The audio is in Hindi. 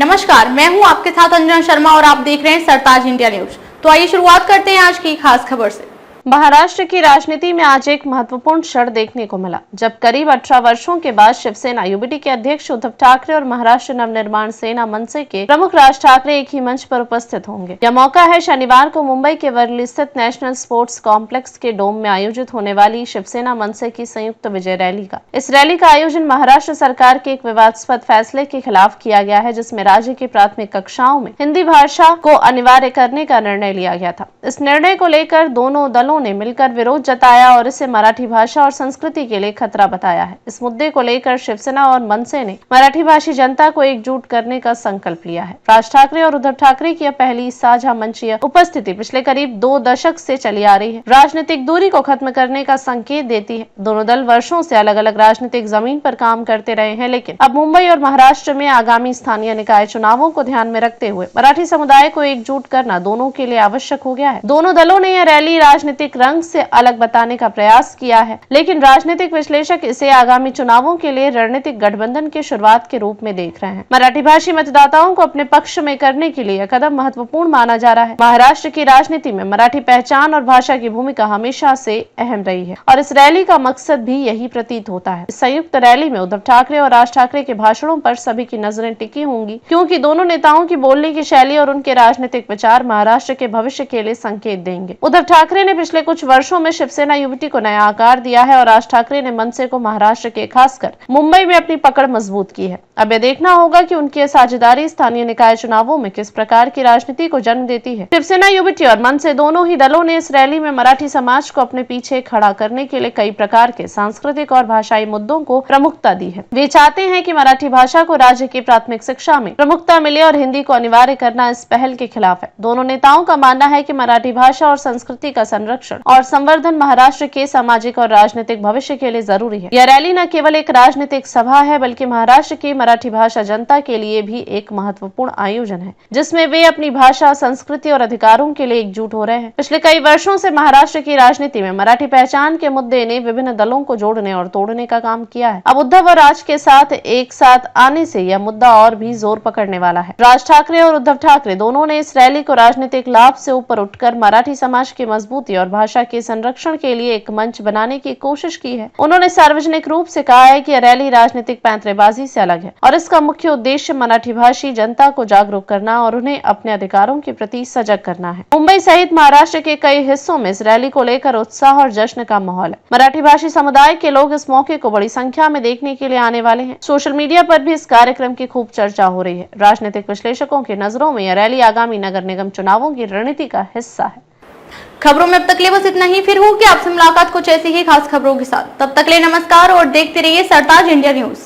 नमस्कार, मैं हूं आपके साथ अंजना शर्मा और आप देख रहे हैं सरताज इंडिया न्यूज। तो आइए शुरुआत करते हैं आज की खास खबर से। महाराष्ट्र की राजनीति में आज एक महत्वपूर्ण क्षण देखने को मिला, जब करीब 18 वर्षों के बाद शिवसेना यूबीटी के अध्यक्ष उद्धव ठाकरे और महाराष्ट्र नवनिर्माण सेना मनसे के प्रमुख राज ठाकरे एक ही मंच पर उपस्थित होंगे। यह मौका है शनिवार को मुंबई के वर्ली स्थित नेशनल स्पोर्ट्स कॉम्प्लेक्स के डोम में आयोजित होने वाली शिवसेना मनसे की संयुक्त विजय रैली का। इस रैली का आयोजन महाराष्ट्र सरकार के एक विवादास्पद फैसले के खिलाफ किया गया है, जिसमें राज्य की प्राथमिक कक्षाओं में हिंदी भाषा को अनिवार्य करने का निर्णय लिया गया था। इस निर्णय को लेकर दोनों दलों ने मिलकर विरोध जताया और इसे मराठी भाषा और संस्कृति के लिए खतरा बताया है। इस मुद्दे को लेकर शिवसेना और मनसे ने मराठी भाषी जनता को एकजुट करने का संकल्प लिया है। राज ठाकरे और उद्धव ठाकरे की यह पहली साझा मंचीय उपस्थिति पिछले करीब 2 दशक से चली आ रही है। राजनीतिक दूरी को खत्म करने का संकेत देती है। दोनों दल वर्षों से अलग अलग राजनीतिक जमीन पर काम करते रहे हैं, लेकिन अब मुंबई और महाराष्ट्र में आगामी स्थानीय निकाय चुनावों को ध्यान में रखते हुए मराठी समुदाय को एकजुट करना दोनों के लिए आवश्यक हो गया है। दोनों दलों ने यह रैली राजनीतिक रंग से अलग बताने का प्रयास किया है, लेकिन राजनीतिक विश्लेषक इसे आगामी चुनावों के लिए रणनीतिक गठबंधन की शुरुआत के रूप में देख रहे हैं। मराठी भाषी मतदाताओं को अपने पक्ष में करने के लिए यह कदम महत्वपूर्ण माना जा रहा है। महाराष्ट्र की राजनीति में मराठी पहचान और भाषा की भूमिका हमेशा से अहम रही है और इस रैली का मकसद भी यही प्रतीत होता है। इस संयुक्त रैली में उद्धव ठाकरे और राज ठाकरे के भाषणों पर सभी की नजरें टिकी होंगी, क्योंकि दोनों नेताओं की बोलने की शैली और उनके राजनीतिक विचार महाराष्ट्र के भविष्य के लिए संकेत देंगे। उद्धव ठाकरे ने पिछले कुछ वर्षों में शिवसेना यूबीटी को नया आकार दिया है और राज ठाकरे ने मनसे को महाराष्ट्र के खासकर मुंबई में अपनी पकड़ मजबूत की है। अब यह देखना होगा कि उनकी साझेदारी स्थानीय निकाय चुनावों में किस प्रकार की राजनीति को जन्म देती है। शिवसेना यूबीटी और मनसे दोनों ही दलों ने इस रैली में मराठी समाज को अपने पीछे खड़ा करने के लिए कई प्रकार के सांस्कृतिक और भाषाई मुद्दों को प्रमुखता दी है। वे चाहते हैं कि मराठी भाषा को राज्य की प्राथमिक शिक्षा में प्रमुखता मिले और हिंदी को अनिवार्य करना इस पहल के खिलाफ है। दोनों नेताओं का मानना है कि मराठी भाषा और संस्कृति का संरक्षण और संवर्धन महाराष्ट्र के सामाजिक और राजनीतिक भविष्य के लिए जरूरी है। यह रैली न केवल एक राजनीतिक सभा है, बल्कि महाराष्ट्र की मराठी भाषा जनता के लिए भी एक महत्वपूर्ण आयोजन है, जिसमें वे अपनी भाषा, संस्कृति और अधिकारों के लिए एकजुट हो रहे हैं। पिछले कई वर्षों से महाराष्ट्र की राजनीति में मराठी पहचान के मुद्दे ने विभिन्न दलों को जोड़ने और तोड़ने का काम किया है। अब उद्धव और राज के साथ एक साथ आने से यह मुद्दा और भी जोर पकड़ने वाला है। राज ठाकरे और उद्धव ठाकरे दोनों ने इस रैली को राजनीतिक लाभ से ऊपर उठकर मराठी समाज की मजबूती और भाषा के संरक्षण के लिए एक मंच बनाने की कोशिश की है। उन्होंने सार्वजनिक रूप से कहा है कि यह रैली राजनीतिक पैंतरेबाजी से अलग है और इसका मुख्य उद्देश्य मराठी भाषी जनता को जागरूक करना और उन्हें अपने अधिकारों के प्रति सजग करना है। मुंबई सहित महाराष्ट्र के कई हिस्सों में इस रैली को लेकर उत्साह और जश्न का माहौल है। मराठी भाषी समुदाय के लोग इस मौके को बड़ी संख्या में देखने के लिए आने वाले हैं। सोशल मीडिया पर भी इस कार्यक्रम की खूब चर्चा हो रही है। राजनीतिक विश्लेषकों की नजरों में यह रैली आगामी नगर निगम चुनावों की रणनीति का हिस्सा है। खबरों में अब तक ले बस इतना ही। फिर होगी आपसे मुलाकात कुछ ऐसी ही खास खबरों के साथ। तब तक ले नमस्कार और देखते रहिए सरताज इंडिया न्यूज।